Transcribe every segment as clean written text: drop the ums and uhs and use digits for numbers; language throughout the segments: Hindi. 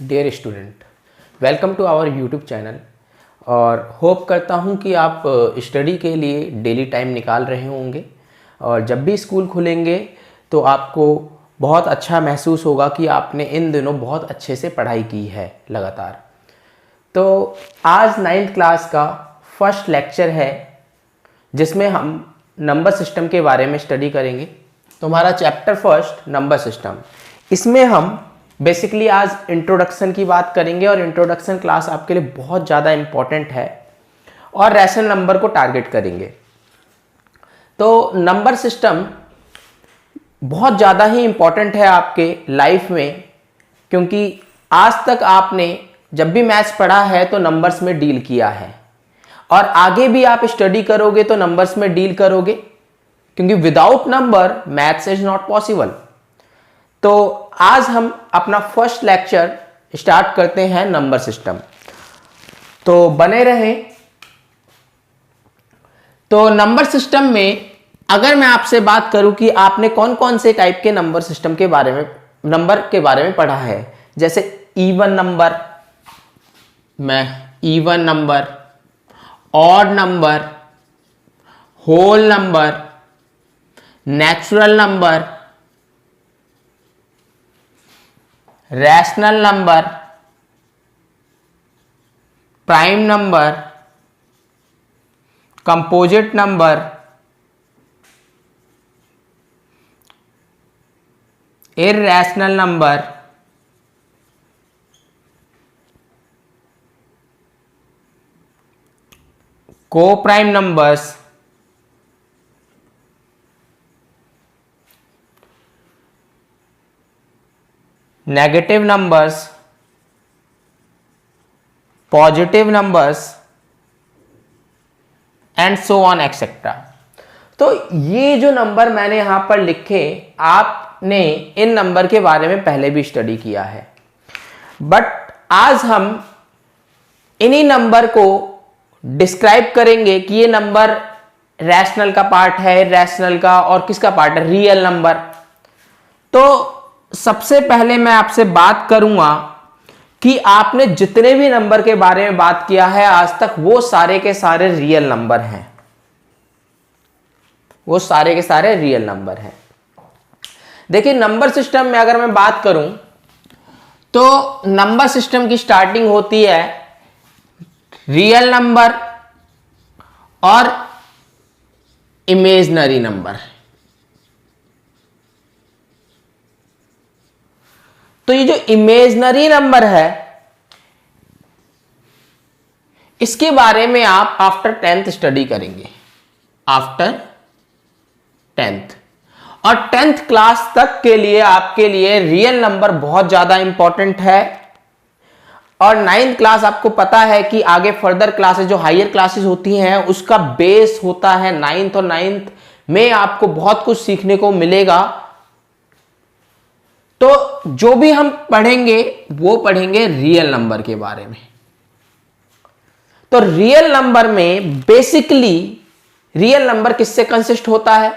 Dear student, welcome to our YouTube channel. और होप करता हूँ कि आप स्टडी के लिए डेली टाइम निकाल रहे होंगे और जब भी स्कूल खुलेंगे तो आपको बहुत अच्छा महसूस होगा कि आपने इन दिनों बहुत अच्छे से पढ़ाई की है लगातार। तो आज 9th क्लास का फर्स्ट लेक्चर है जिसमें हम नंबर सिस्टम के बारे में स्टडी करेंगे। तो हमारा चैप्टर फर्स्ट नंबर सिस्टम, इसमें हम बेसिकली आज इंट्रोडक्शन की बात करेंगे और इंट्रोडक्शन क्लास आपके लिए बहुत ज़्यादा इम्पॉर्टेंट है और रैशनल नंबर को टारगेट करेंगे। तो नंबर सिस्टम बहुत ज़्यादा ही इम्पॉर्टेंट है आपके लाइफ में, क्योंकि आज तक आपने जब भी मैथ्स पढ़ा है तो नंबर्स में डील किया है और आगे भी आप स्टडी करोगे तो नंबर्स में डील करोगे, क्योंकि without number maths is not possible. तो आज हम अपना फर्स्ट लेक्चर स्टार्ट करते हैं नंबर सिस्टम, तो बने रहें। तो नंबर सिस्टम में अगर मैं आपसे बात करूं कि आपने कौन कौन से टाइप के नंबर सिस्टम के बारे में नंबर के बारे में पढ़ा है, जैसे even number, even number, odd number, whole number, natural number, rational number, prime number, composite number, irrational number, co prime numbers, negative numbers, positive numbers and so on etcetera. तो ये जो नंबर मैंने यहां पर लिखे, आपने इन नंबर के बारे में पहले भी स्टडी किया है, बट आज हम इन्हीं नंबर को डिस्क्राइब करेंगे कि ये नंबर रैशनल का पार्ट है, रैशनल का, और किसका पार्ट है, रियल नंबर। तो सबसे पहले मैं आपसे बात करूंगा कि आपने जितने भी नंबर के बारे में बात किया है आज तक, वो सारे के सारे रियल नंबर हैं, वो सारे के सारे रियल नंबर हैं। देखिए, नंबर सिस्टम में अगर मैं बात करूं तो नंबर सिस्टम की स्टार्टिंग होती है रियल नंबर और इमेजिनरी नंबर। तो ये जो इमेजिनरी नंबर है, इसके बारे में आप आफ्टर 10th स्टडी करेंगे, आफ्टर 10th। और 10th क्लास तक के लिए आपके लिए रियल नंबर बहुत ज्यादा इंपॉर्टेंट है। और 9th क्लास आपको पता है कि आगे फर्दर क्लासेस, जो हायर क्लासेस होती हैं, उसका बेस होता है 9th, और 9th में आपको बहुत कुछ सीखने को मिलेगा। तो जो भी हम पढ़ेंगे वो पढ़ेंगे रियल नंबर के बारे में। तो रियल नंबर में बेसिकली रियल नंबर किससे कंसिस्ट होता है,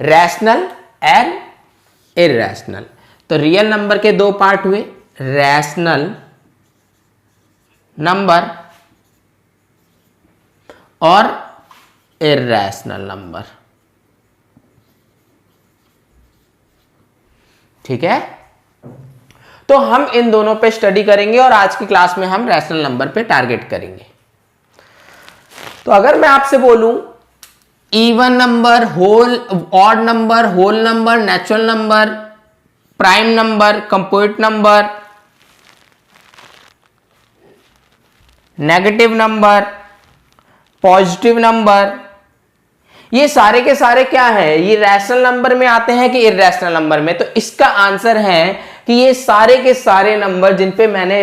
रैशनल एंड इरैशनल। तो रियल नंबर के दो पार्ट हुए, रैशनल नंबर और इरैशनल नंबर। ठीक है, तो हम इन दोनों पे स्टडी करेंगे और आज की क्लास में हम रैशनल नंबर पे टारगेट करेंगे। तो अगर मैं आपसे बोलूं even number, odd number, whole number, natural number, prime number, composite number, negative number, positive number, ये सारे के सारे क्या है, ये रैशनल नंबर में आते हैं कि इरैशनल नंबर में? तो इसका आंसर है कि ये सारे के सारे नंबर जिन पे मैंने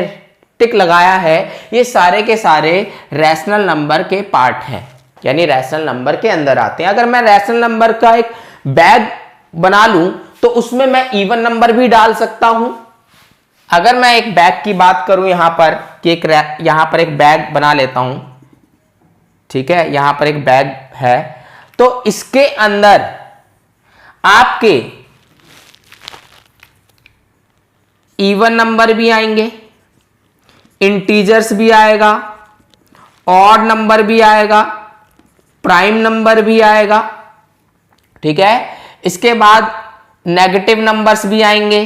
टिक लगाया है, ये सारे के सारे रैशनल नंबर के पार्ट हैं, यानी रैशनल नंबर के अंदर आते हैं। अगर मैं रैशनल नंबर का एक बैग बना लूं तो उसमें मैं इवन नंबर भी डाल सकता हूं। अगर मैं एक बैग की बात करूं यहां पर कि यहां पर एक बैग बना लेता हूं, ठीक है, यहां पर एक बैग है, तो इसके अंदर आपके इवन नंबर भी आएंगे इंटीजर्स भी आएगा, ऑड नंबर भी आएगा, प्राइम नंबर भी आएगा, ठीक है। इसके बाद नेगेटिव नंबर्स भी आएंगे,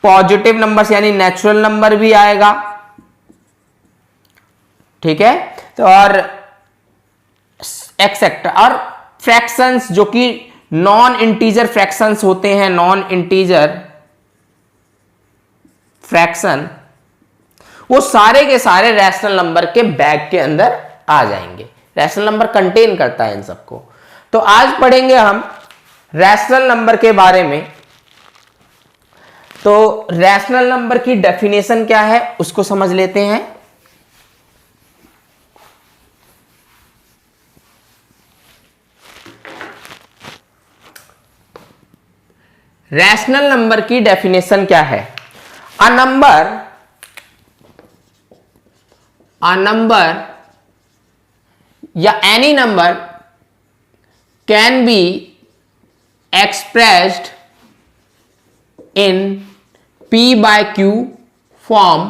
पॉजिटिव नंबर्स यानी नेचुरल नंबर भी आएगा, ठीक है। तो और एक्सेट्रा, और फ्रैक्शंस जो कि नॉन इंटीजर फ्रैक्शंस होते हैं, नॉन इंटीजर फ्रैक्शन, वो सारे के सारे रैशनल नंबर के बैग के अंदर आ जाएंगे। रैशनल नंबर कंटेन करता है इन सबको। तो आज पढ़ेंगे हम रैशनल नंबर के बारे में। तो रैशनल नंबर की डेफिनेशन क्या है उसको समझ लेते हैं। रैशनल नंबर की डेफिनेशन क्या है? अ नंबर या any number can be expressed in P by Q form.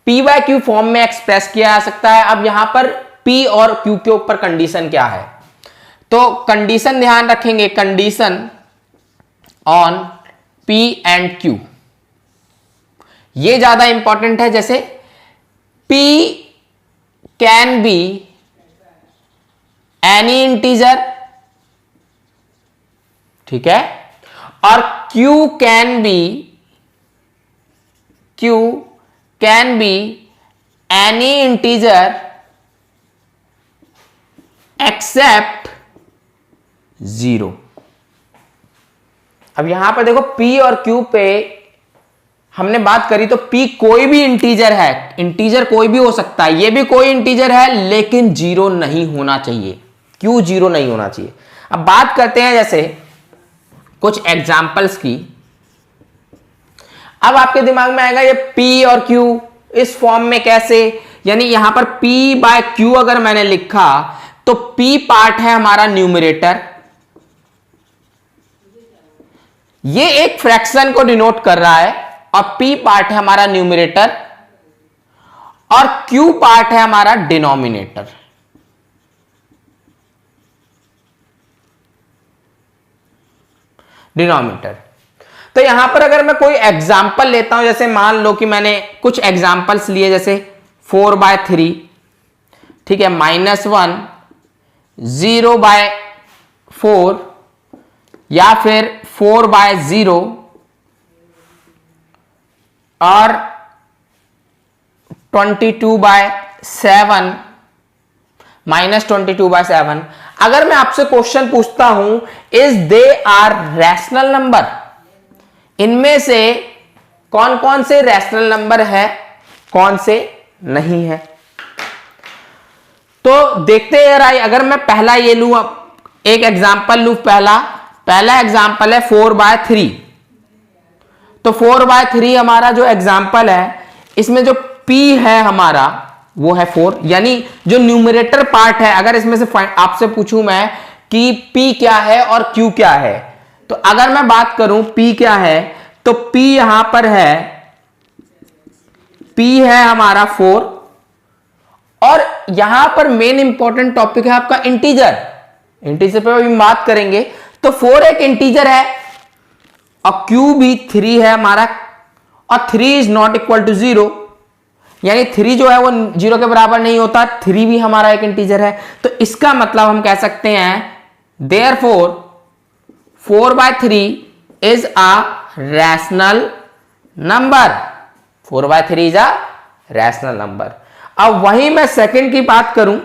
P by Q form में एक्सप्रेस किया जा सकता है। अब यहां पर P और Q के ऊपर कंडीशन क्या है, तो कंडीशन ध्यान रखेंगे, condition on P and Q, ये ज्यादा इंपॉर्टेंट है। जैसे P can be any integer, ठीक है, और Q can be any integer except 0। अब यहां पर देखो P और Q पे हमने बात करी, तो P कोई भी इंटीजर है, इंटीजर कोई भी हो सकता है, ये भी कोई इंटीजर है, लेकिन 0 नहीं होना चाहिए। Q 0 नहीं होना चाहिए। अब बात करते हैं जैसे कुछ एग्जाम्पल्स की। अब आपके दिमाग में आएगा ये P और Q इस फॉर्म में कैसे, यानी यहां पर P बाय Q अगर मैंने लिखा तो P पार्ट है हमारा न्यूमरेटर, ये एक फ्रैक्शन को डिनोट कर रहा है, और P पार्ट है हमारा न्यूमरेटर, और Q पार्ट है हमारा डिनोमिनेटर। तो यहां पर अगर मैं कोई एग्जाम्पल लेता हूं, जैसे मान लो कि मैंने कुछ एग्जाम्पल्स लिए, जैसे 4/3, ठीक है, -1, 0/4, या फिर 4/0 और 22/7, -22/7। अगर मैं आपसे क्वेश्चन पूछता हूं is they are rational number, इनमें से कौन कौन से रैशनल नंबर है, कौन से नहीं है, तो देखते हैं यार। अगर मैं पहला ये लूं, एक एग्जांपल लूं, पहला एग्जांपल है 4/3। तो 4/3 हमारा जो एग्जांपल है, इसमें जो P है हमारा वो है 4, यानी जो न्यूमरेटर पार्ट है, अगर इसमें से आपसे पूछूं मैं कि P क्या है और Q क्या है, तो अगर मैं बात करूं P क्या है, तो P यहां पर है, P है हमारा 4, और यहां पर मेन इंपॉर्टेंट टॉपिक है आपका इंटीजर पे अभी बात करेंगे। तो 4 एक इंटीजर है, और Q भी 3 है हमारा, और 3 इज नॉट इक्वल टू 0, यानी 3 जो है वो 0 के बराबर नहीं होता, 3 भी हमारा एक इंटीजर है। तो इसका मतलब हम कह सकते हैं therefore 4/3 is a rational number, 4/3 is a rational number. अब वही मैं सेकंड की बात करूं,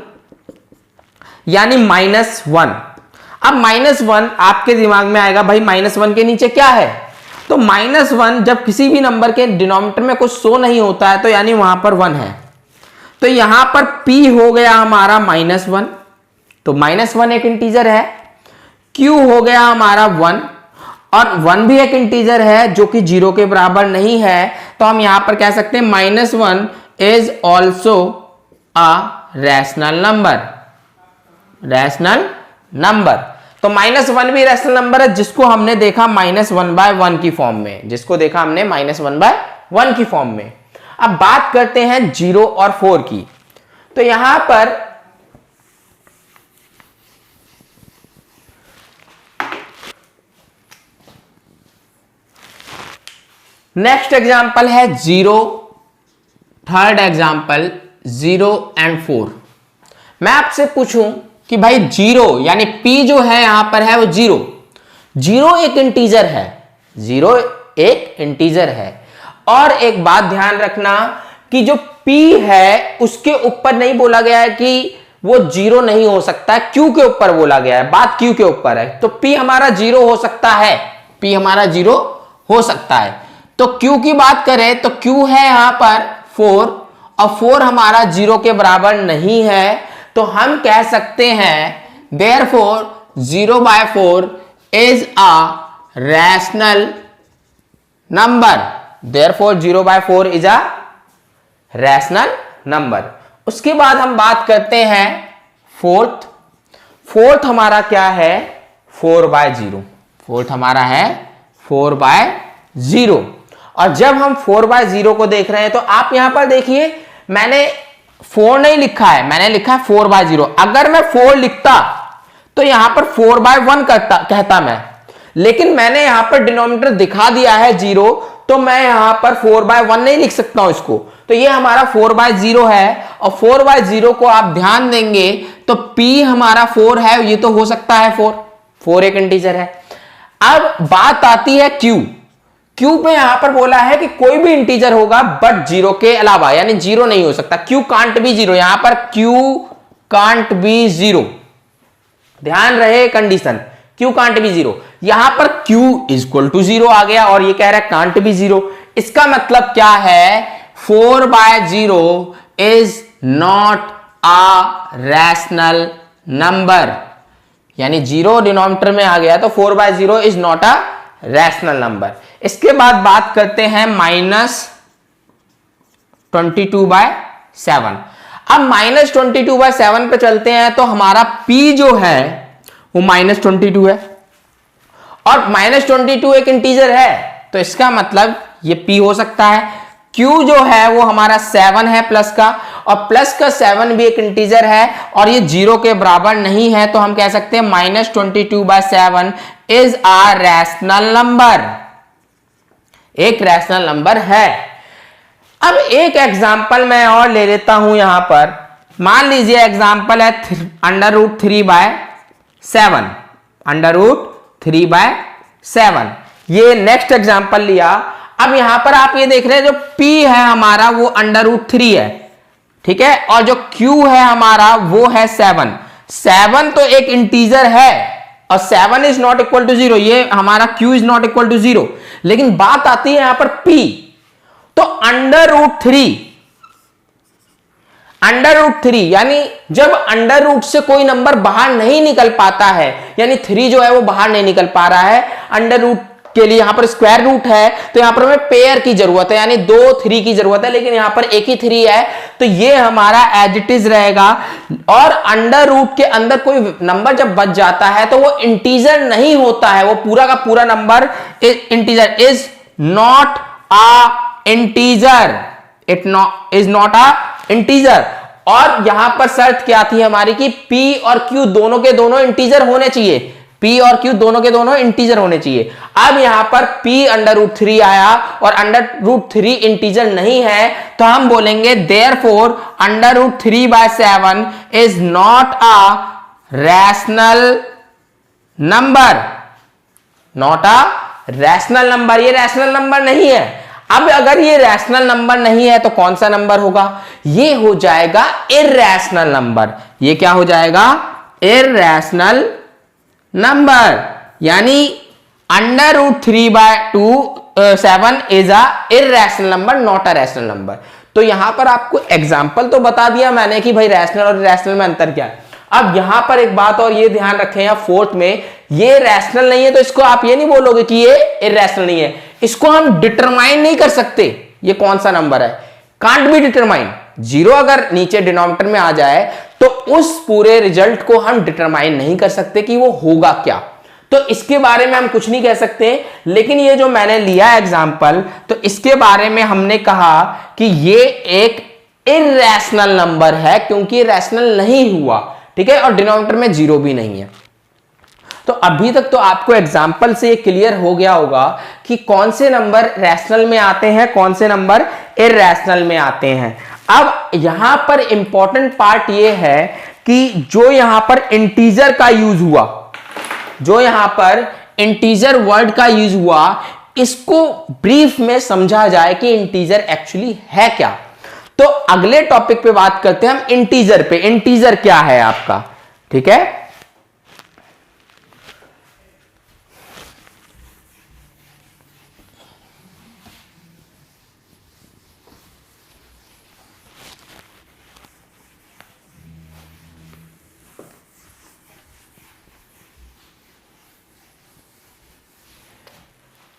यानी -1। अब -1 आपके दिमाग में आएगा, भाई -1 के नीचे क्या है, तो -1 जब किसी भी नंबर के डिनोमिनेटर में कुछ शो नहीं होता है, तो यानी वहां पर 1 है। तो यहां पर P हो गया हमारा -1, तो -1 एक इंटीजर है, Q हो गया हमारा 1, और 1 भी एक इंटीजर है जो कि 0 के बराबर नहीं है, तो हम यहां पर कह सकते हैं -1 is also a rational number. तो -1 भी रैशनल नंबर है, जिसको हमने देखा -1/1 की फॉर्म में, जिसको देखा हमने -1/1 1 की फॉर्म में। अब बात करते हैं 0 और 4 की। तो यहां पर नेक्स्ट एग्जांपल है 0, थर्ड एग्जांपल 0 एंड 4। मैं आपसे पूछूं कि भाई 0 यानी p जो है यहां पर है वो 0, 0 एक इंटीजर है, 0 एक इंटीजर है। और एक बात ध्यान रखना कि जो p है उसके ऊपर नहीं बोला गया है कि वो 0 नहीं हो सकता है, q के ऊपर बोला गया है, बात q के ऊपर है। तो p हमारा 0 हो सकता है, p हमारा 0 हो सकता है। तो q की बात करें तो q है यहां पर 4 और 4 हमारा 0 के बराबर नहीं है, तो हम कह सकते हैं therefore 0/4 is a rational number, therefore 0/4 is a rational number। उसके बाद हम बात करते हैं फोर्थ हमारा क्या है 4/0, फोर्थ हमारा है 4/0। और जब हम 4/0 को देख रहे हैं तो आप यहां पर देखिए मैंने 4 नहीं लिखा है, मैंने लिखा है 4/0। अगर मैं 4 लिखता तो यहां पर 4/1 कहता मैं, लेकिन मैंने यहां पर डिनोमिनेटर दिखा दिया है 0, तो मैं यहां पर 4/1 नहीं लिख सकता हूं इसको। तो ये हमारा 4/0 है। और 4/0 को आप ध्यान देंगे तो p हमारा 4 है, ये तो हो सकता है 4 एक इंटीजर है। अब बात आती है क्यू पे यहां पर बोला है कि कोई भी इंटीजर होगा बट 0 के अलावा, यानी 0 नहीं हो सकता, क्यू कांट बी 0, यहां पर क्यू कांट बी 0, ध्यान रहे कंडीशन, क्यू कांट बी 0। यहां पर क्यू इक्वल टू 0 आ गया और ये कह रहा है कांट बी 0। इसका मतलब क्या है 4/0 is not a rational number, यानी 0 डिनोमिनेटर में आ गया तो 4/0 is not a rational number. इसके बाद बात करते हैं -22/7। अब -22/7 पे चलते हैं तो हमारा p जो है वो -22 है और -22 एक इंटीजर है, तो इसका मतलब ये p हो सकता है। q जो है वो हमारा 7 है प्लस का, और प्लस का 7 भी एक इंटीजर है और ये 0 के बराबर नहीं है, तो हम कह सकते हैं -22/7 इज अ रैशनल नंबर, एक रैशनल नंबर है। अब एक एग्जांपल मैं और ले लेता हूं यहां पर, मान लीजिए एग्जांपल है √3/7, √3/7। ये नेक्स्ट एग्जांपल लिया। अब यहां पर आप ये देख रहे हैं जो p है हमारा वो √3 है, ठीक है, और जो q है हमारा वो है 7 तो एक इंटीजर है और 7 इज नॉट इक्वल टू 0, ये हमारा q is not equal to 0। लेकिन बात आती है यहां पर p, तो √3 यानी जब अंडर रूट से कोई नंबर बाहर नहीं निकल पाता है, यानी 3 जो है वो बाहर नहीं निकल पा रहा है, अंडर रूट के लिए यहां पर स्क्वायर रूट है, तो यहां पर हमें पेयर की जरूरत है, यानी 2 3 की जरूरत है, लेकिन यहां पर एक ही 3 है, तो ये हमारा एज इट इज रहेगा। और अंडर रूट के अंदर कोई नंबर जब बच जाता है तो वो इंटीजर नहीं होता है, वो पूरा का पूरा number integer is not a integer, it is not a integer. और यहां पर शर्त क्या थी हमारी कि p और q दोनों के दोनों इंटीजर होने चाहिए, p और q दोनों के दोनों इंटीजर होने चाहिए। अब यहां पर p √3 आया और √3 इंटीजर नहीं है, तो हम बोलेंगे therefore √3/7 is not a rational number, not a rational number, ये रैशनल नंबर नहीं है। अब अगर ये रैशनल नंबर नहीं है तो कौन सा नंबर होगा, ये हो जाएगा इररैशनल नंबर। ये क्या हो जाएगा, इररैशनल नंबर, यानी √3/7 is a irrational number, not a rational number. तो यहां पर आपको एग्जांपल तो बता दिया मैंने कि भाई रैशनल और इररैशनल में अंतर क्या है। अब यहां पर एक बात और ये ध्यान रखें, यहां फोर्थ में ये रैशनल नहीं है तो इसको आप ये नहीं बोलोगे कि ये इररैशनल नहीं है, इसको हम डिटरमाइन नहीं कर सकते ये कौन सा नंबर है, कांट बी डिटरमाइन। 0 अगर नीचे डिनोमिनेटर में आ जाए तो उस पूरे रिजल्ट को हम डिटरमाइन नहीं कर सकते कि वो होगा क्या। तो इसके बारे में हम कुछ नहीं कह सकते, लेकिन ये जो मैंने लिया एग्जांपल, तो इसके बारे में हमने कहा कि ये एक इररेशनल नंबर है क्योंकि रैशनल नहीं हुआ, ठीक है, और डिनोमिनेटर में जीरो भी नहीं है। तो अभी तक तो आपको एग्जाम्पल से क्लियर हो गया होगा कि कौन से नंबर रैशनल में आते हैं, कौन से नंबर इररेशनल में आते हैं। अब यहां पर इंपॉर्टेंट पार्ट ये है कि जो यहां पर इंटीजर का यूज हुआ, जो यहां पर इंटीजर वर्ड का यूज हुआ, इसको ब्रीफ में समझा जाए कि इंटीजर एक्चुअली है क्या। तो अगले टॉपिक पे बात करते हैं हम इंटीजर पे। इंटीजर क्या है आपका, ठीक है।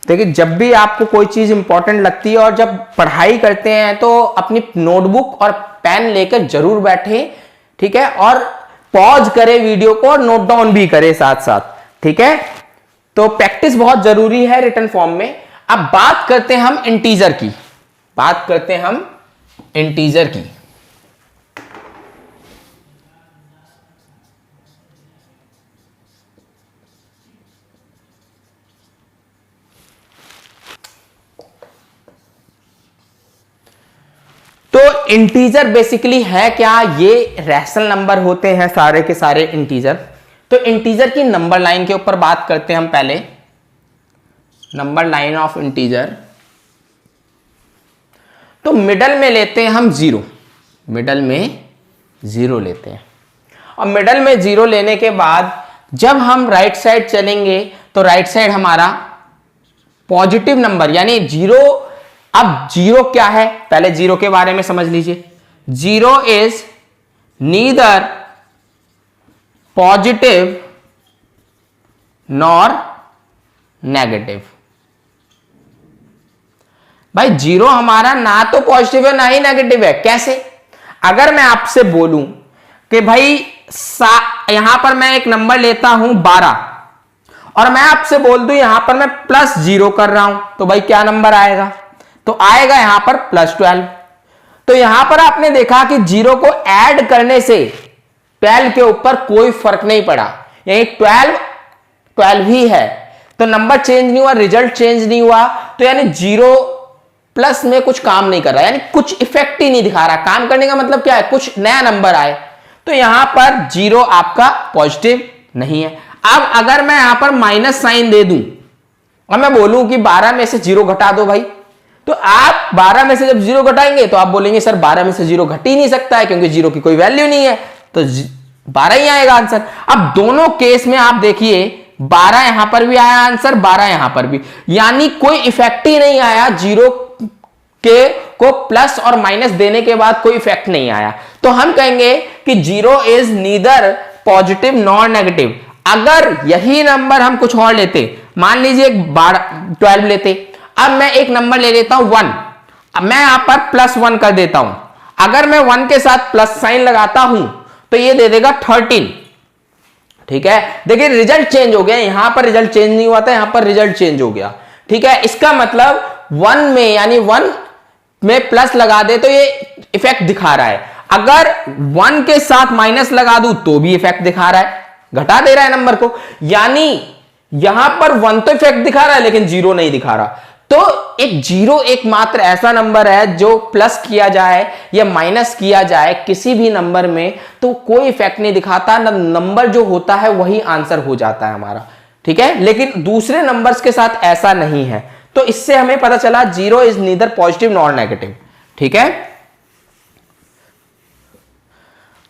देखिए, जब भी आपको कोई चीज इंपॉर्टेंट लगती है और जब पढ़ाई करते हैं तो अपनी नोटबुक और पेन लेकर जरूर बैठे, ठीक है, और पॉज करें वीडियो को और नोट डाउन भी करें साथ साथ, ठीक है। तो प्रैक्टिस बहुत जरूरी है रिटन फॉर्म में। अब बात करते हैं हम इंटीजर की, बात करते हैं हम इंटीजर की। तो इंटीजर बेसिकली है क्या, ये रैशनल नंबर होते हैं सारे के सारे इंटीजर। तो इंटीजर की नंबर लाइन के ऊपर बात करते हैं हम पहले, नंबर लाइन ऑफ इंटीजर। तो मिडल में लेते हैं हम जीरो, मिडल में जीरो लेते हैं, और मिडल में जीरो लेने के बाद जब हम राइट साइड चलेंगे तो राइट साइड हमारा पॉजिटिव नंबर यानी जीरो। अब जीरो क्या है, पहले जीरो के बारे में समझ लीजिए। Zero is neither positive nor negative. भाई जीरो हमारा ना तो पॉजिटिव है ना ही नेगेटिव है। कैसे? अगर मैं आपसे बोलूं कि भाई यहां पर मैं एक नंबर लेता हूं 12 और मैं आपसे बोल दूं यहां पर मैं प्लस जीरो कर रहा हूं, तो भाई क्या नंबर आएगा? तो आएगा यहां पर प्लस 12। तो यहां पर आपने देखा कि जीरो को ऐड करने से 12 के ऊपर कोई फर्क नहीं पड़ा, यानी 12 ही है, तो नंबर चेंज नहीं हुआ, रिजल्ट चेंज नहीं हुआ। तो यानी जीरो प्लस में कुछ काम नहीं कर रहा, यानी कुछ इफेक्ट ही नहीं दिखा रहा। काम करने का मतलब क्या है, कुछ नया नंबर आए। तो यहां पर जीरो आपका पॉजिटिव नहीं है। अब अगर मैं यहां पर माइनस साइन दे दूं और मैं बोलूं कि 12 में से जीरो घटा दो भाई, तो आप 12 में से जब जीरो घटाएंगे तो आप बोलेंगे सर 12 में से जीरो घट ही नहीं सकता है क्योंकि जीरो की कोई वैल्यू नहीं है, तो 12 ही आएगा आंसर। अब दोनों केस में आप देखिए 12 यहां पर भी आया आंसर, 12 यहां पर भी, यानी कोई इफेक्ट ही नहीं आया। जीरो के को प्लस और माइनस देने के बाद कोई इफेक्ट नहीं आया। तो हम कहेंगे कि zero is neither positive nor negative. अगर यही नंबर हम कुछ और लेते, मान लीजिए 12 लेते, अब मैं एक नंबर ले लेता हूं 1, अब मैं यहां पर +1 कर देता हूं। अगर मैं 1 के साथ प्लस साइन लगाता हूं तो ये दे देगा 13, ठीक है। देखिए रिजल्ट चेंज हो गया, यहां पर रिजल्ट चेंज नहीं हुआ था, यहां पर रिजल्ट चेंज हो गया, ठीक है। इसका मतलब 1 में यानी 1 में प्लस लगा दे तो ये इफेक्ट दिखा रहा है। अगर 1 के साथ माइनस लगा दूं तो भी इफेक्ट दिखा रहा है, घटा दे रहा है नंबर को। यानी यहां पर 1 तो इफेक्ट दिखा रहा है लेकिन जीरो नहीं दिखा रहा। तो एक जीरो एकमात्र ऐसा नंबर है जो प्लस किया जाए या माइनस किया जाए किसी भी नंबर में तो कोई इफेक्ट नहीं दिखाता, नंबर जो होता है वही आंसर हो जाता है हमारा, ठीक है। लेकिन दूसरे नंबर्स के साथ ऐसा नहीं है। तो इससे हमें पता चला zero is neither positive nor negative, ठीक है।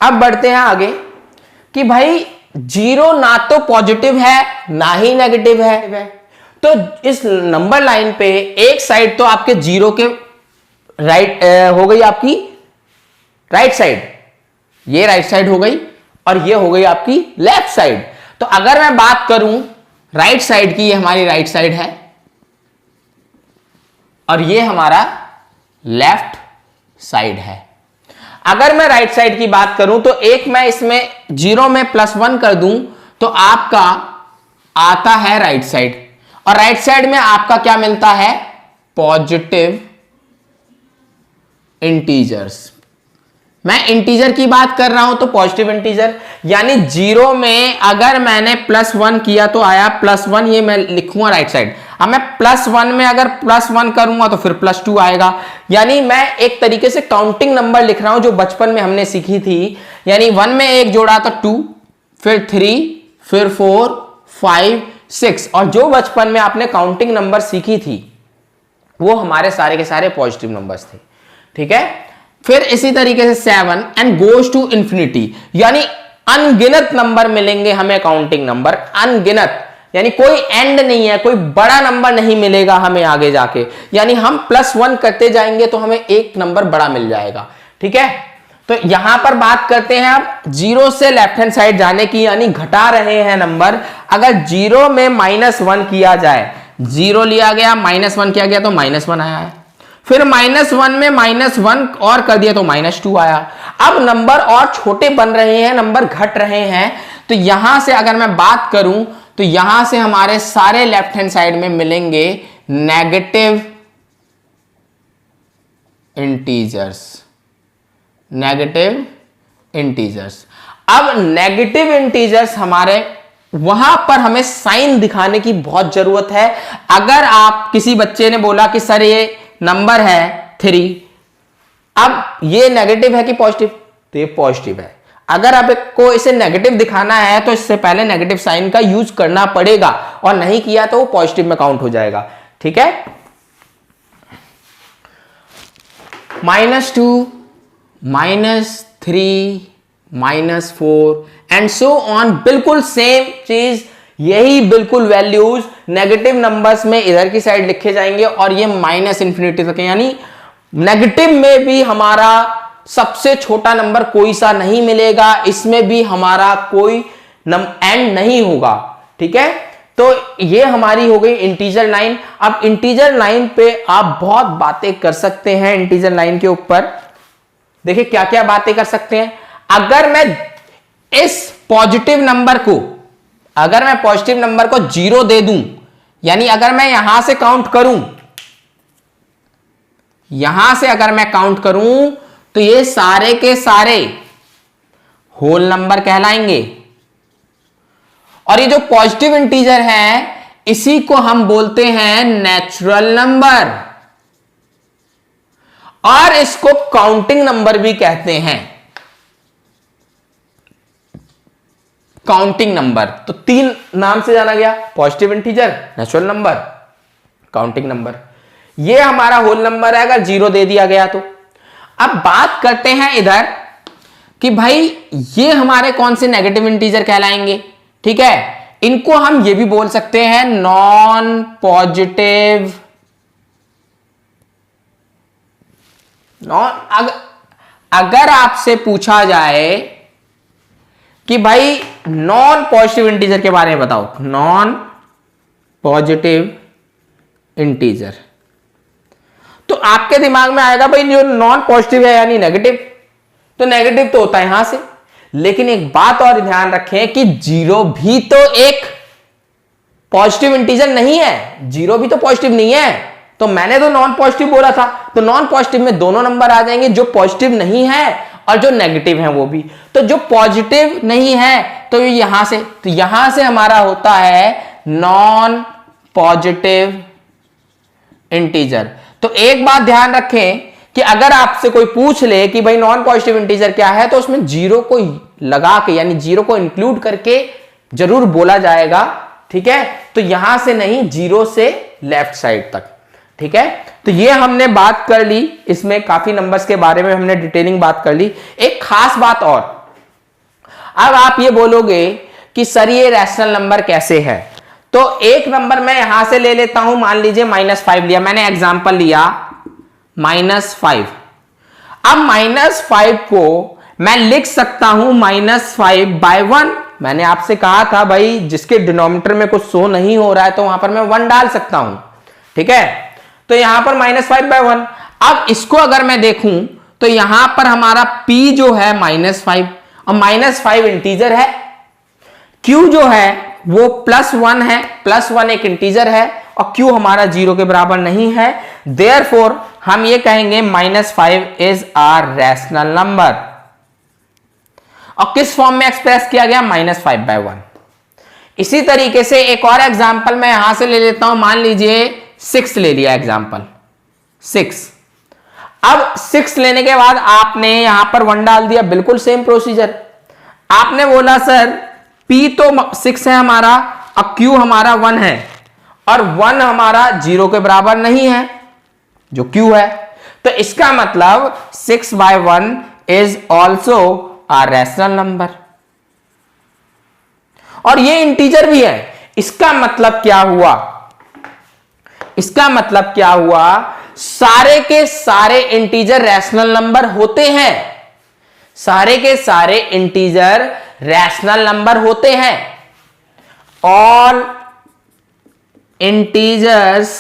अब बढ़ते हैं आगे कि भाई जीरो ना तो पॉजिटिव है ना ही नेगेटिव है। तो इस नंबर लाइन पे एक साइड तो आपके जीरो के राइट हो गई, आपकी राइट साइड, ये राइट साइड हो गई और ये हो गई आपकी लेफ्ट साइड। तो अगर मैं बात करूं राइट साइड की, ये हमारी राइट साइड है और ये हमारा लेफ्ट साइड है। अगर मैं राइट साइड की बात करूं तो एक मैं इसमें जीरो में +1 कर दूं तो आपका आता है राइट साइड, और राइट साइड में आपका क्या मिलता है, पॉजिटिव इंटीजर्स। मैं इंटीजर की बात कर रहा हूं तो पॉजिटिव इंटीजर, यानी जीरो में अगर मैंने +1 किया तो आया +1, ये मैं लिखूंगा राइट साइड। अब मैं +1 में अगर +1 करूंगा तो फिर +2 आएगा, यानी मैं एक तरीके से काउंटिंग नंबर लिख रहा हूं जो बचपन में हमने सीखी थी। यानी 1 में 1 जोड़ा तो 2, फिर 3, फिर 4, 5, 6, और जो बचपन में आपने काउंटिंग नंबर सीखी थी वो हमारे सारे के सारे पॉजिटिव नंबर्स थे, ठीक है। फिर इसी तरीके से 7 एंड गोज टू इंफिनिटी, यानी अनगिनत नंबर मिलेंगे हमें, काउंटिंग नंबर अनगिनत, यानी कोई एंड नहीं है, कोई बड़ा नंबर नहीं मिलेगा हमें आगे जाके, यानी हम +1 करते जाएंगे तो हमें एक नंबर बड़ा मिल जाएगा, ठीक है। तो यहां पर बात करते हैं अब जीरो से लेफ्ट हैंड साइड जाने की, यानी घटा रहे हैं नंबर। अगर जीरो में -1 किया जाए, जीरो लिया गया -1 किया गया तो -1 आया है, फिर -1 में -1 और कर दिया तो -2 आया। अब नंबर और छोटे बन रहे हैं, नंबर घट रहे हैं, तो यहां से अगर मैं बात करूं तो यहां से हमारे सारे लेफ्ट हैंड साइड में मिलेंगे नेगेटिव इंटीजर्स, नेगेटिव इंटीजर्स। अब नेगेटिव इंटीजर्स हमारे वहां पर हमें साइन दिखाने की बहुत जरूरत है। अगर आप किसी बच्चे ने बोला कि सर ये नंबर है 3, अब ये नेगेटिव है कि पॉजिटिव, तो ये पॉजिटिव है। अगर आपको इसे नेगेटिव दिखाना है तो इससे पहले नेगेटिव साइन का यूज करना पड़ेगा, और नहीं किया तो वो पॉजिटिव में काउंट हो जाएगा, ठीक है। -2, -3, -4 एंड सो ऑन, बिल्कुल सेम चीज, यही बिल्कुल वैल्यूज नेगेटिव नंबर्स में इधर की साइड लिखे जाएंगे, और ये -इंफिनिटी तक, यानी नेगेटिव में भी हमारा सबसे छोटा नंबर कोई सा नहीं मिलेगा, इसमें भी हमारा कोई एंड नहीं होगा, ठीक है। तो ये हमारी हो गई इंटीजर लाइन। अब इंटीजर लाइन पे आप बहुत बातें कर सकते हैं। इंटीजर लाइन के ऊपर देखिए क्या क्या बातें कर सकते हैं। अगर मैं इस पॉजिटिव नंबर को, अगर मैं पॉजिटिव नंबर को 0 दे दूं, यानी अगर मैं यहां से काउंट करूं, यहां से अगर मैं काउंट करूं तो ये सारे के सारे होल नंबर कहलाएंगे, और ये जो पॉजिटिव इंटीजर है इसी को हम बोलते हैं नेचुरल नंबर, और इसको काउंटिंग नंबर भी कहते हैं, काउंटिंग नंबर। तो 3 नाम से जाना गया, positive integer, natural number, counting number. ये हमारा होल नंबर है अगर 0 दे दिया गया तो। अब बात करते हैं इधर कि भाई ये हमारे कौन से नेगेटिव इंटीजर कहलाएंगे, ठीक है। इनको हम ये भी बोल सकते हैं नॉन पॉजिटिव, अगर आपसे पूछा जाए कि भाई नॉन पॉजिटिव इंटीजर के बारे में बताओ, नॉन पॉजिटिव इंटीजर, तो आपके दिमाग में आएगा भाई जो नॉन पॉजिटिव है यानी नेगेटिव, तो नेगेटिव तो होता है यहां से। लेकिन एक बात और ध्यान रखें कि 0 भी तो एक पॉजिटिव इंटीजर नहीं है, 0 भी तो पॉजिटिव नहीं है। तो मैंने तो नॉन पॉजिटिव बोला था, तो नॉन पॉजिटिव में दोनों नंबर आ जाएंगे, जो पॉजिटिव नहीं है और जो नेगेटिव है वो भी। तो जो पॉजिटिव नहीं है तो यहां से, तो यहां से हमारा होता है नॉन पॉजिटिव इंटीजर। तो एक बात ध्यान रखें कि अगर आपसे कोई पूछ ले कि भाई नॉन पॉजिटिव इंटीजर क्या है, तो उसमें 0 को लगा के यानी 0 को इंक्लूड करके जरूर बोला जाएगा, ठीक है। तो यहां से नहीं, 0 से लेफ्ट साइड तक, ठीक है। तो ये हमने बात कर ली, इसमें काफी नंबर्स के बारे में हमने डिटेलिंग बात कर ली। एक खास बात और, अब आप ये बोलोगे कि सर ये रैशनल नंबर कैसे है, तो एक नंबर मैं यहां से ले लेता हूं, मान लीजिए -5 लिया मैंने, एग्जांपल लिया -5। अब -5 को मैं लिख सकता हूं -5/1। मैंने आपसे कहा था भाई जिसके डिनोमिनेटर में कुछ शो नहीं हो रहा है तो वहां पर मैं 1 डाल सकता हूं, ठीक है। तो यहां पर -5/1। अब इसको अगर मैं देखूं तो यहां पर हमारा p जो है -5, और -5 इंटीजर है, q जो है वो +1 है, +1 एक इंटीजर है और q हमारा 0 के बराबर नहीं है, देयरफॉर हम ये कहेंगे -5 इज अ रैशनल नंबर। और किस फॉर्म में एक्सप्रेस किया गया? -5/1। इसी तरीके से एक और एग्जांपल मैं यहां से ले लेता हूं, मान लीजिए 6 ले लिया एग्जांपल 6। अब 6 लेने के बाद आपने यहां पर 1 डाल दिया, बिल्कुल सेम प्रोसीजर। आपने बोला सर P तो 6 है हमारा और Q हमारा 1 है और 1 हमारा 0 के बराबर नहीं है जो Q है, तो इसका मतलब 6/1 is also a rational number और ये इंटीजर भी है। इसका मतलब क्या हुआ? इसका मतलब क्या हुआ? सारे के सारे इंटीजर रैशनल नंबर होते हैं, सारे के सारे इंटीजर रैशनल नंबर होते हैं। All integers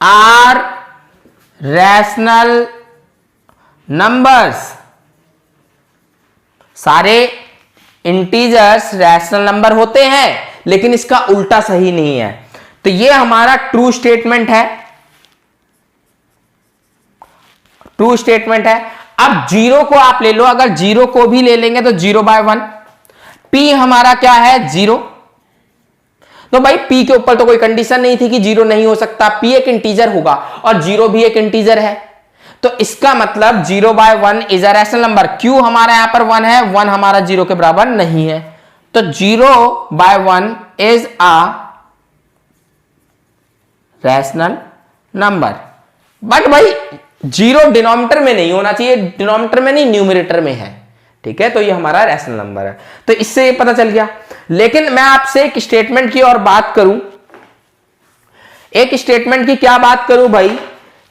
are rational numbers, सारे इंटीजर्स रैशनल नंबर होते हैं, लेकिन इसका उल्टा सही नहीं है। तो ये हमारा ट्रू स्टेटमेंट है, ट्रू स्टेटमेंट है। अब 0 को आप ले लो, अगर 0 को भी ले लेंगे तो 0/1। P हमारा क्या है? 0। तो भाई P के ऊपर तो कोई कंडीशन नहीं थी कि 0 नहीं हो सकता, P एक इंटीजर होगा और 0 भी एक इंटीजर है, तो इसका मतलब 0/1 is a rational number. Q हमारा यहां पर 1 है, 1 हमारा 0 के बराबर नहीं है, तो 0/1 is a rational number. But भाई 0 डिनोमिनेटर में नहीं होना चाहिए, डिनोमिनेटर में नहीं न्यूमरेटर में है, ठीक है, तो ये हमारा रैशनल नंबर है। तो इससे ये पता चल गया। लेकिन मैं आपसे एक स्टेटमेंट की और बात करूं, एक स्टेटमेंट की क्या बात करूं भाई,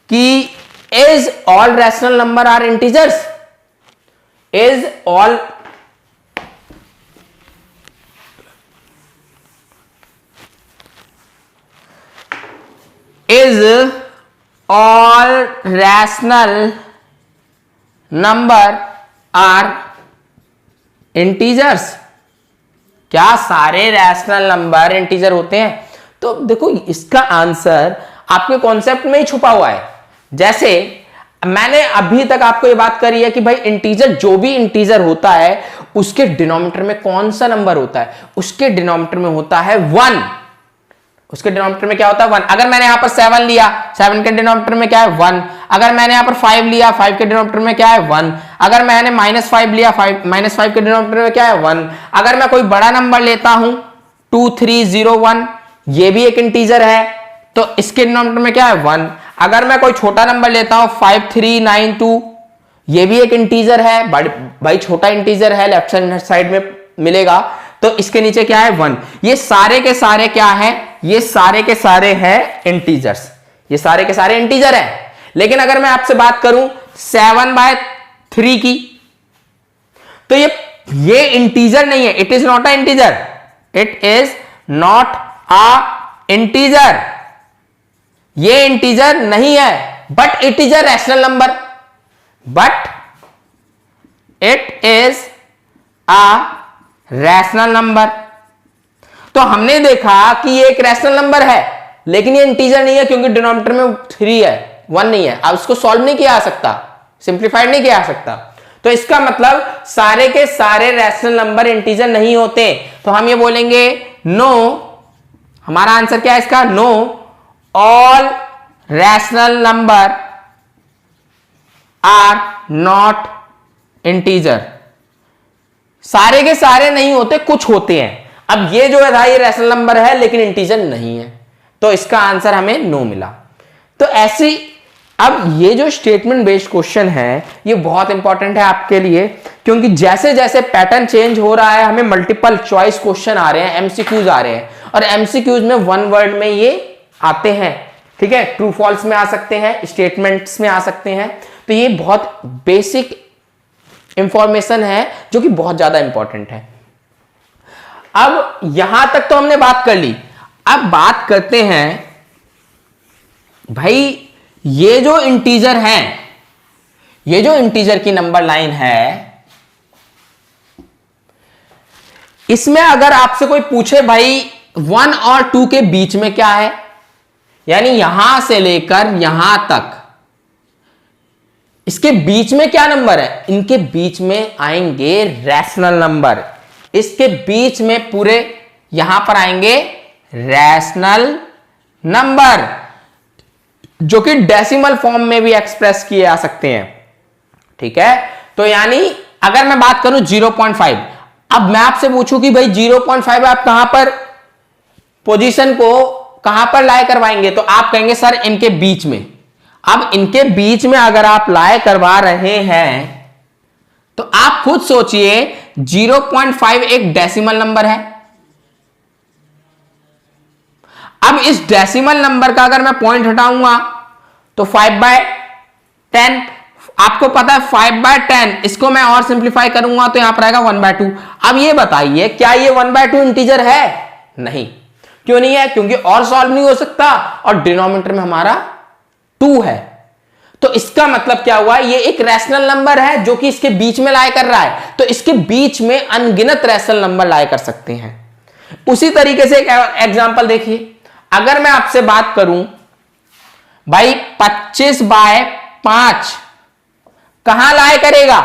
कि is all rational number are integers? Is all is all rational number are integers? क्या सारे रैशनल नंबर इंटीजर होते हैं? तो देखो इसका आंसर आपके कॉन्सेप्ट में ही छुपा हुआ है। जैसे मैंने अभी तक आपको ये बात करी है कि भाई इंटीजर, जो भी इंटीजर होता है उसके डिनोमिनेटर में कौन सा नंबर होता है? उसके डिनोमिनेटर में होता है 1। उसके डिनोमिनेटर में क्या होता है? 1। अगर मैंने यहां पर 7 लिया, 7 के डिनोमिनेटर में क्या है? 1। अगर मैंने यहां पर 5 लिया, 5 के डिनोमिनेटर में क्या है? 1। अगर मैंने -5 लिया, -5 के डिनोमिनेटर में क्या है? 1। अगर मैं कोई बड़ा नंबर लेता हूं 2301, ये भी एक इंटीजर है, तो इसके डिनोमिनेटर में क्या है? 1। अगर मैं कोई छोटा नंबर लेता हूं 5392, ये भी एक इंटीजर है, भाई छोटा इंटीजर है, लेफ्ट साइड में मिलेगा, तो इसके नीचे क्या है? 1। ये सारे के सारे क्या है? ये सारे के सारे हैं इंटीजर्स, ये सारे के सारे इंटीजर हैं। लेकिन अगर मैं आपसे बात करूं 7/3 की, तो ये इंटीजर नहीं है, it is not a integer, it is not a integer, ये इंटीजर नहीं है, but it is a rational number, but it is a rational number. तो हमने देखा कि ये एक रैशनल नंबर है, लेकिन ये इंटीजर नहीं है क्योंकि डिनोमिनेटर में 3 है, 1 नहीं है। अब इसको सॉल्व नहीं किया जा सकता, सिंप्लीफाइड नहीं किया जा सकता, तो इसका मतलब सारे के सारे रैशनल नंबर इंटीजर नहीं होते। तो हम ये बोलेंगे नो, हमारा आंसर क्या है इसका? No all rational number are not integer. सारे के सारे नहीं होते, कुछ होते हैं। अब ये जो है ये रैशनल नंबर है लेकिन इंटीजर नहीं है, तो इसका आंसर हमें नो मिला। तो ऐसी, अब ये जो स्टेटमेंट बेस्ड क्वेश्चन है ये बहुत इंपॉर्टेंट है आपके लिए, क्योंकि जैसे जैसे पैटर्न चेंज हो रहा है हमें मल्टीपल चॉइस क्वेश्चन आ रहे हैं, एमसीक्यूज आ रहे हैं, और एमसीक्यूज में 1 वर्ड में ये आते हैं, ठीक है, ट्रू फॉल्स में आ सकते हैं, स्टेटमेंट्स में आ सकते हैं। तो ये बहुत बेसिक इंफॉर्मेशन है जो कि बहुत ज्यादा इंपॉर्टेंट है। अब यहां तक तो हमने बात कर ली, अब बात करते हैं भाई ये जो इंटीजर है, ये जो इंटीजर की नंबर लाइन है, इसमें अगर आपसे कोई पूछे भाई 1 और 2 के बीच में क्या है, यानी यहां से लेकर यहां तक इसके बीच में क्या नंबर है, इनके बीच में आएंगे रैशनल नंबर, इसके बीच में पूरे यहां पर आएंगे रैशनल नंबर, जो कि डेसिमल फॉर्म में भी एक्सप्रेस किए जा सकते हैं। ठीक है, तो यानी अगर मैं बात करूं 0.5, अब मैं आपसे पूछूं कि भाई 0.5 आप कहां पर पोजीशन को कहां पर लाए करवाएंगे, तो आप कहेंगे सर इनके बीच में। अब इनके बीच में अगर आप लाए करवा रहे हैं तो आप खुद सोचिए 0.5 एक डेसिमल नंबर है। अब इस डेसिमल नंबर का अगर मैं पॉइंट हटाऊंगा तो 5/10, आपको पता है 5/10, इसको मैं और सिंप्लीफाई करूंगा तो यहां पर आएगा 1/2। अब ये बताइए क्या ये 1/2 इंटीजर है? नहीं। क्यों नहीं है? क्योंकि और सॉल्व नहीं हो सकता और डिनोमिनेटर में हमारा 2 है। तो इसका मतलब क्या हुआ, ये एक रैशनल नंबर है जो कि इसके बीच में लाया कर रहा है, तो इसके बीच में अनगिनत रैशनल नंबर लाया कर सकते हैं। उसी तरीके से एक एग्जांपल देखिए, अगर मैं आपसे बात करूं भाई 25/5 कहां लाया करेगा,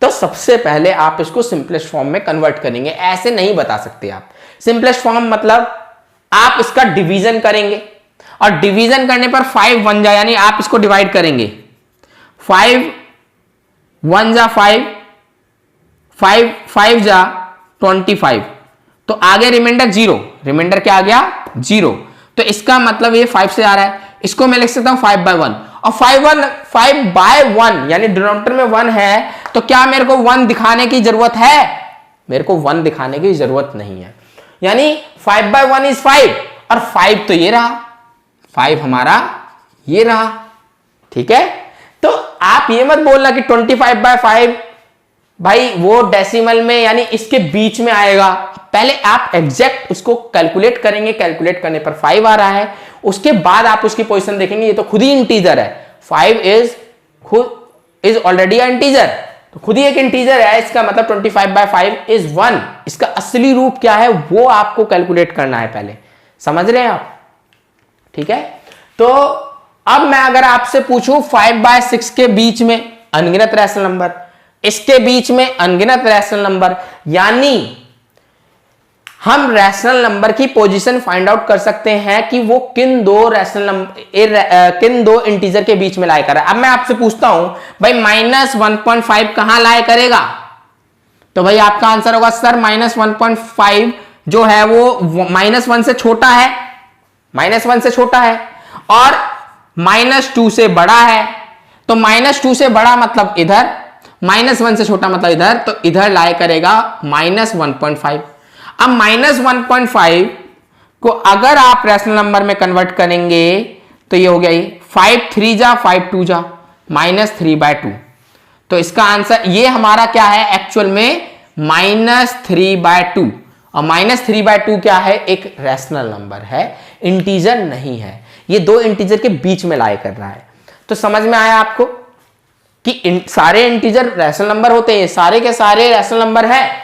तो सबसे पहले आप इसको सिंपलेस्ट फॉर्म में कन्वर्ट करेंगे। ऐसे नहीं बता सकते आप। सिंपलेस्ट फॉर्म मतलब आप इसका डिवीजन करेंगे और डिवीजन करने पर 5 1 जा, यानी आप इसको डिवाइड करेंगे 5 1 जा 5, 5 5 जा 25, तो आगे रिमाइंडर 0, रिमाइंडर क्या आ गया 0। तो इसका मतलब ये 5 से आ रहा है, इसको मैं लिख सकता हूं 5/1, और 5/1 यानी डिनोमिनेटर में 1 है, तो क्या मेरे को 1 दिखाने की जरूरत है? मेरे को 1 दिखाने की जरूरत नहीं है। यानी 5/1 इज 5, और 5 तो ये रहा, 5 हमारा ये रहा। ठीक है, तो आप ये मत बोलना कि 25/5 भाई वो डेसिमल में यानी इसके बीच में आएगा। पहले आप एग्जैक्ट उसको कैलकुलेट करेंगे, कैलकुलेट करने पर 5 आ रहा है, उसके बाद आप उसकी पोजीशन देखेंगे, ये तो खुद ही इंटीजर है, 5 इज ऑलरेडी इंटीजर, तो खुद ही एक इंटीजर है, इसका मतलब 25/5 इज 1। इसका असली रूप क्या है वो आपको कैलकुलेट करना है पहले, समझ रहे हैं आप? ठीक है, तो अब मैं अगर आपसे पूछूं 5/6 के बीच में अनगिनत रैशनल नंबर, इसके बीच में अनगिनत रैशनल नंबर, यानी हम रैशनल नंबर की पोजीशन फाइंड आउट कर सकते हैं कि वो किन दो रैशनल नंबर, किन दो इंटीजर के बीच में लाया कर रहा है। अब मैं आपसे पूछता हूं भाई -1.5 कहां लाया करेगा, तो भाई आपका आंसर होगा सर -1.5 जो है वो -1 से छोटा है, -1 से छोटा है, और -2 से बड़ा है। तो -2 से बड़ा मतलब इधर, -1 से छोटा मतलब इधर, तो इधर लाया करेगा -1.5। अब -1.5 को अगर आप रैशनल नंबर में कन्वर्ट करेंगे तो ये हो गया, ये 5 3 जा 5 2 जा -3/2। तो इसका आंसर ये हमारा क्या है एक्चुअल में -3/2, और -3/2 क्या है, एक रैशनल नंबर है, इंटीजर नहीं है। ये दो इंटीजर के बीच में लाया कर रहा है। तो समझ में आया आपको कि सारे इंटीजर रैशनल नंबर होते हैं, सारे के सारे रैशनल नंबर है,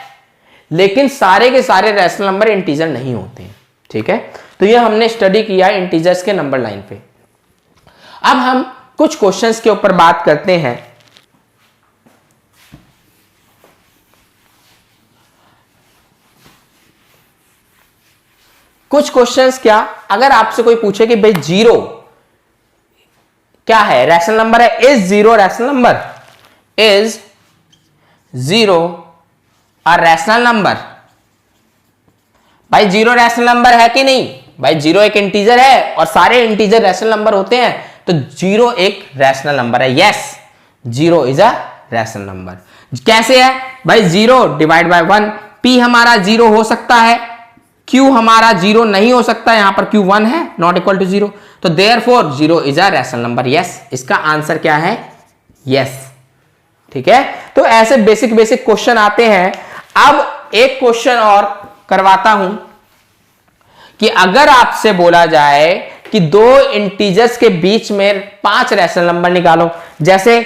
लेकिन सारे के सारे रैशनल नंबर इंटीजर नहीं होते हैं। ठीक है, तो ये हमने स्टडी किया है इंटीजर्स के नंबर लाइन पे। अब हम कुछ क्वेश्चंस के ऊपर बात करते हैं। कुछ क्वेश्चंस क्या, अगर आपसे कोई पूछे कि भाई 0 क्या है, रैशनल नंबर है, इज 0 रैशनल नंबर, इज 0 और रैशनल नंबर, भाई 0 रैशनल नंबर है कि नहीं? भाई 0 एक इंटीजर है और सारे इंटीजर रैशनल नंबर होते हैं, तो 0 एक रैशनल नंबर है। Yes, 0 is a rational number. कैसे है भाई? 0 डिवाइड बाय 1, p हमारा 0 हो सकता है, q हमारा 0 नहीं हो सकता, यहां पर q 1 है, नॉट इक्वल टू 0, तो therefore 0 is a rational number. Yes, इसका आंसर क्या है? यस। ठीक है, तो ऐसे बेसिक बेसिक क्वेश्चन आते हैं। अब एक क्वेश्चन और करवाता हूं कि अगर आपसे बोला जाए कि दो इंटीजर्स के बीच में 5 रैशनल नंबर निकालो, जैसे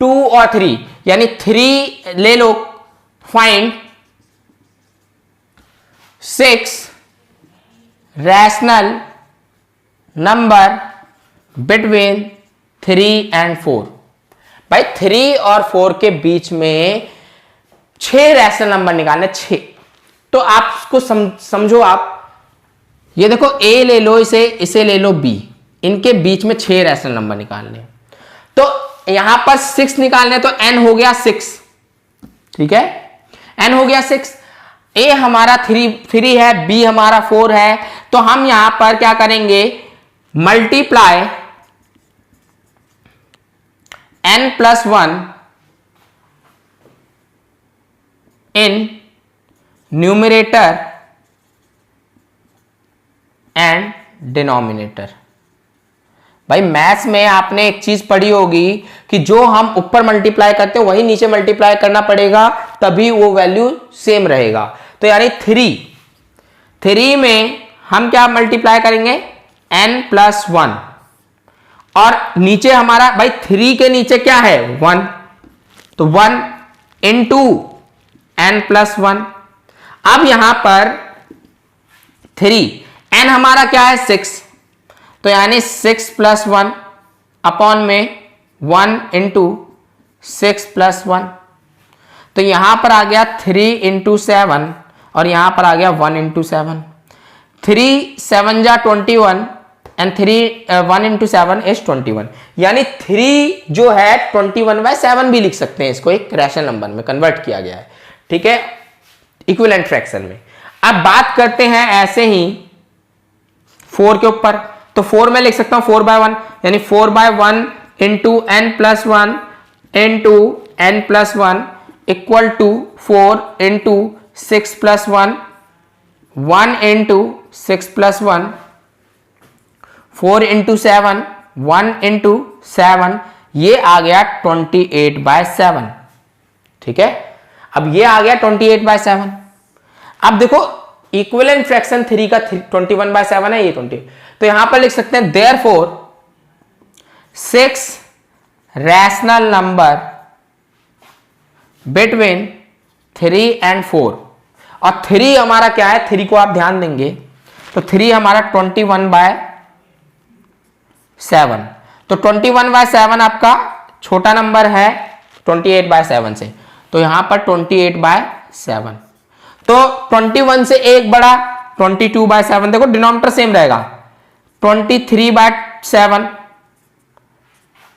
2 और 3, यानी 3 ले लो, find 6 rational number between 3 and 4। भाई 3 और 4 के बीच में 6 रैशनल नंबर निकालने, 6। तो आप इसको समझो, आप ये देखो ए ले लो, इसे ले लो बी, इनके बीच में 6 रैशनल नंबर निकालने। तो यहां पर 6 निकालने, तो n हो गया 6, ठीक है, n हो गया 6। ए हमारा 3 है, बी हमारा 4 है, तो हम यहां पर क्या करेंगे, multiply n+1 in numerator and denominator. भाई मैथ्स में आपने एक चीज पढ़ी होगी कि जो हम ऊपर मल्टीप्लाई करते हैं वही नीचे मल्टीप्लाई करना पड़ेगा, तभी वो वैल्यू सेम रहेगा। तो यानी 3 में हम क्या मल्टीप्लाई करेंगे, n+1, और नीचे हमारा भाई 3 के नीचे क्या है, 1, तो 1 इंटू n+1। अब यहां पर 3, n हमारा क्या है 6, तो यानी 6+1 अपॉन में 1 इंटू 6+1, तो यहां पर आ गया 3 इंटू 7 और यहां पर आ गया 1 इंटू 7। 3 7 जा 21 एंड 1 इंटू 7 इज 21, यानी 3 जो है 21/7 भी लिख सकते हैं, इसको एक रैशनल नंबर में कन्वर्ट किया गया है, ठीक है, इक्विवेलेंट फ्रैक्शन में। अब बात करते हैं ऐसे ही 4 के ऊपर, तो 4 में लिख सकता हूं 4/1, यानी 4/1 into n+1 into n+1 equal to 4 into 6+1, 1 into 6+1, 4 into 7, 1 into 7, ये आ गया 28/7, ठीक है। अब ये आ गया 28/7। अब देखो इक्विवेलेंट फ्रैक्शन 3 का 21/7 है, ये 20, तो यहां पर लिख सकते हैं therefore 6 rational number between 3 and 4, और 3 हमारा क्या है, 3 को आप ध्यान देंगे तो 3 हमारा 21/7, तो 21/7 आपका छोटा नंबर है 28/7 से, तो यहां पर 28/7, तो 21 से एक बड़ा 22/7, देखो डिनोमिनेटर सेम रहेगा, 23/7,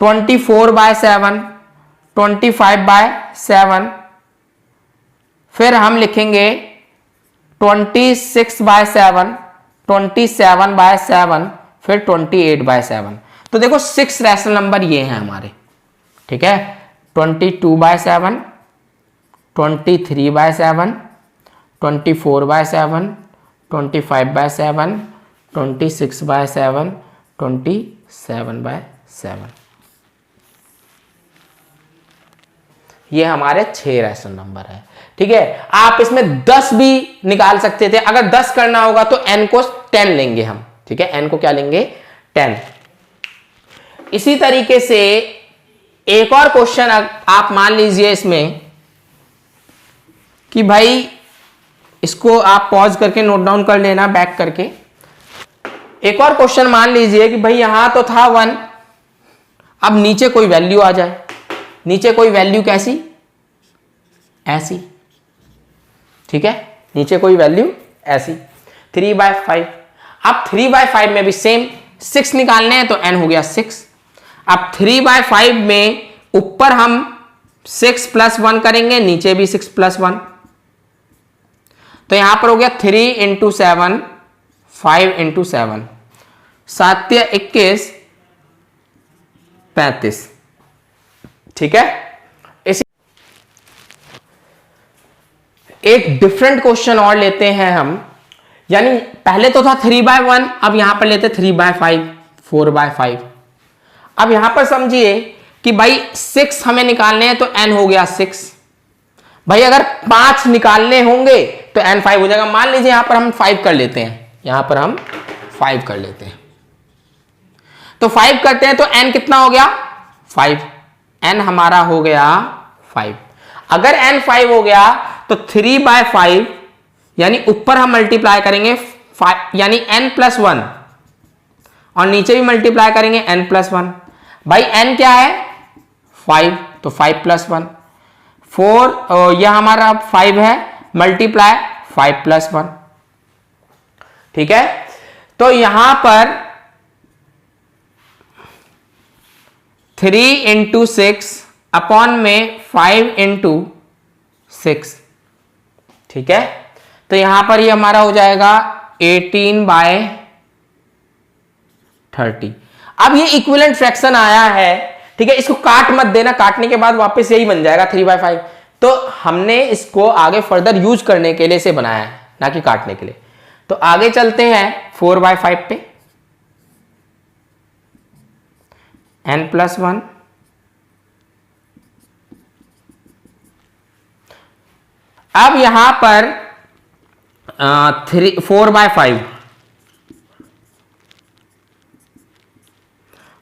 24/7, 25/7, फिर हम लिखेंगे 26/7, 27/7, फिर 28/7। तो देखो 6 रैशनल नंबर ये हैं हमारे, ठीक है, 22/7, 23/7, 24/7, 25/7, 26/7, 27/7, ये हमारे 6 रैशनल नंबर है, ठीक है। आप इसमें 10 भी निकाल सकते थे, अगर 10 करना होगा तो n को 10 लेंगे हम, ठीक है, n को क्या लेंगे, 10। इसी तरीके से एक और क्वेश्चन आप मान लीजिए इसमें कि भाई इसको आप पॉज करके नोट डाउन कर लेना बैक करके। एक और क्वेश्चन मान लीजिए कि भाई यहां तो था 1, अब नीचे कोई वैल्यू आ जाए, नीचे कोई वैल्यू कैसी, ऐसी, ठीक है, नीचे कोई वैल्यू ऐसी 3/5। अब 3/5 में भी सेम 6 निकालने हैं, तो n हो गया 6। अब 3/5 में ऊपर हम 6+1 करेंगे, नीचे भी 6+1, तो यहां पर हो गया 3 इंटू 7, 5 इंटू 7, 7 × 21, 35, ठीक है। इसी एक डिफरेंट क्वेश्चन और लेते हैं हम, यानी पहले तो था 3/1, अब यहां पर लेते 3/5, 4/5। अब यहां पर समझिए कि भाई 6 हमें निकालने हैं, तो n हो गया 6। भाई अगर 5 निकालने होंगे तो n 5 हो जाएगा। मान लीजिए यहां पर हम 5 कर लेते हैं, यहां पर हम 5 कर लेते हैं, तो 5 करते हैं तो n कितना हो गया, 5, n हमारा हो गया 5। अगर n 5 हो गया तो 3/5 यानी ऊपर हम मल्टीप्लाई करेंगे 5 यानी n+1 और नीचे भी मल्टीप्लाई करेंगे n+1। भाई n क्या है 5, तो 5+1 4, यह हमारा 5 है मल्टीप्लाई 5+1। ठीक है, तो यहां पर 3 × 6 अपॉन में 5 × 6। ठीक है, तो यहां पर ये हमारा हो जाएगा 18/30। अब ये इक्विवेलेंट फ्रैक्शन आया है, ठीक है, इसको काट मत देना, काटने के बाद वापस यही बन जाएगा 3/5। तो हमने इसको आगे फर्दर यूज करने के लिए इसे बनाया है, ना कि काटने के लिए। तो आगे चलते हैं 4/5 पे। n+1 अब यहां पर 4/5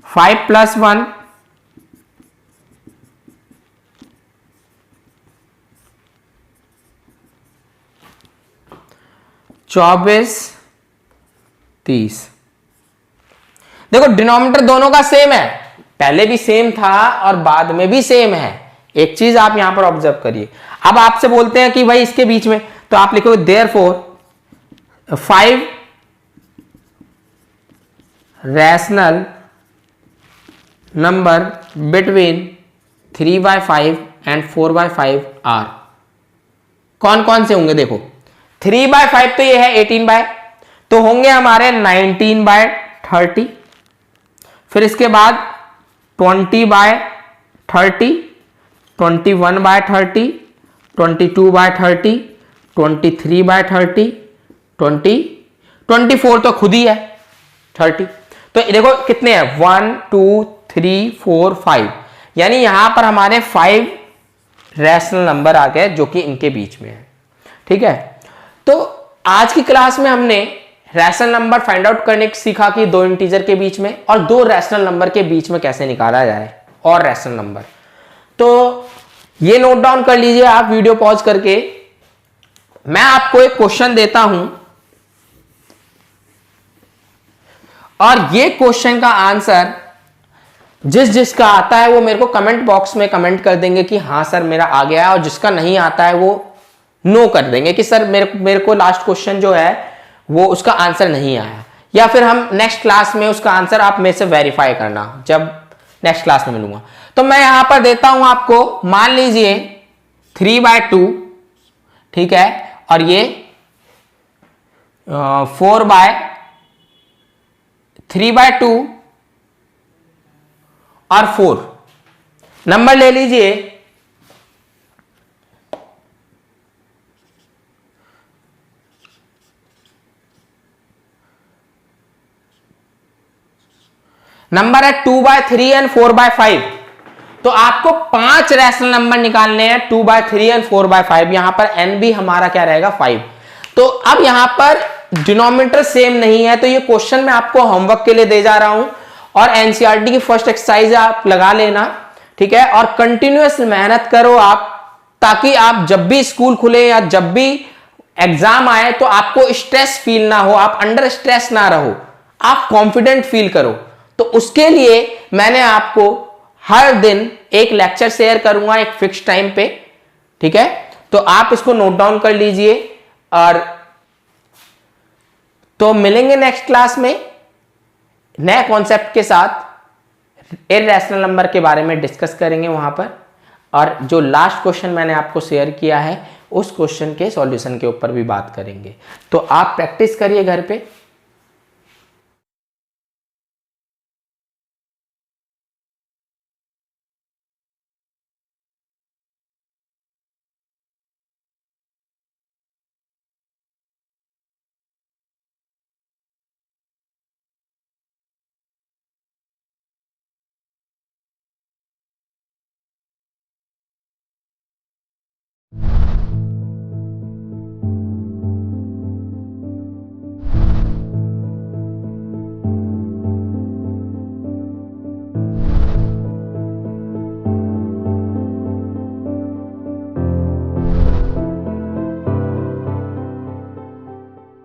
5+1 24 30। देखो डिनोमिनेटर दोनों का सेम है, पहले भी सेम था और बाद में भी सेम है। एक चीज आप यहां पर ऑब्जर्व करिए। अब आपसे बोलते हैं कि भाई इसके बीच में, तो आप लिखोगे therefore 5 rational number between 3/5 and 4/5 are. कौन कौन से होंगे? देखो 3/5 तो ये है 18/, तो होंगे हमारे 19/30। फिर इसके बाद 20/30, 21/30, 22/30, 23/30, 24 तो खुद ही है 30। तो देखो कितने हैं 1 2 3 4 5, यानी यहां पर हमारे 5 रैशनल नंबर आ गए जो कि इनके बीच में है। ठीक है, तो आज की क्लास में हमने रैशनल नंबर फाइंड आउट करने की सीखा कि दो इंटीजर के बीच में और दो रैशनल नंबर के बीच में कैसे निकाला जाए और रैशनल नंबर। तो ये नोट डाउन कर लीजिए आप वीडियो पॉज करके। मैं आपको एक क्वेश्चन देता हूं और ये क्वेश्चन का आंसर जिसका आता है वो मेरे को कमेंट बॉक्स में कमेंट कर देंगे कि हाँ सर मेरा आ गया है, और जिसका नहीं आता है वो नो कर देंगे कि सर मेरे को लास्ट क्वेश्चन जो है वो उसका आंसर नहीं आया, या फिर हम नेक्स्ट क्लास में उसका आंसर आप मेरे से वेरीफाई करना जब नेक्स्ट क्लास में मिलूंगा। तो मैं यहां पर देता हूं आपको, मान लीजिए 3/2, ठीक है, और ये 3/2 और 4 नंबर ले लीजिए। नंबर है 2/3 एंड 4/5। तो आपको 5 रैशनल नंबर निकालने हैं 2/3 एंड 4/5। यहां पर n भी हमारा क्या रहेगा 5। तो अब यहां पर डिनोमिनेटर सेम नहीं है, तो ये क्वेश्चन मैं आपको होमवर्क के लिए दे जा रहा हूं और एनसीईआरटी की फर्स्ट एक्सरसाइज आप लगा लेना, ठीक है, और कंटिन्यूअस मेहनत करो आप, ताकि आप जब भी स्कूल खुले या जब भी एग्जाम आए तो आपको स्ट्रेस फील ना हो, आप अंडर स्ट्रेस ना रहो, आप कॉन्फिडेंट फील करो। तो उसके लिए मैंने आपको हर दिन एक लेक्चर शेयर करूंगा एक फिक्स टाइम पे, ठीक है, तो आप इसको नोट डाउन कर लीजिए। और तो मिलेंगे नेक्स्ट क्लास में नए कॉन्सेप्ट के साथ, इररेशनल नंबर के बारे में डिस्कस करेंगे वहां पर, और जो लास्ट क्वेश्चन मैंने आपको शेयर किया है उस क्वेश्चन के सॉल्यूशन के ऊपर भी बात करेंगे। तो आप प्रैक्टिस करिए घर पे।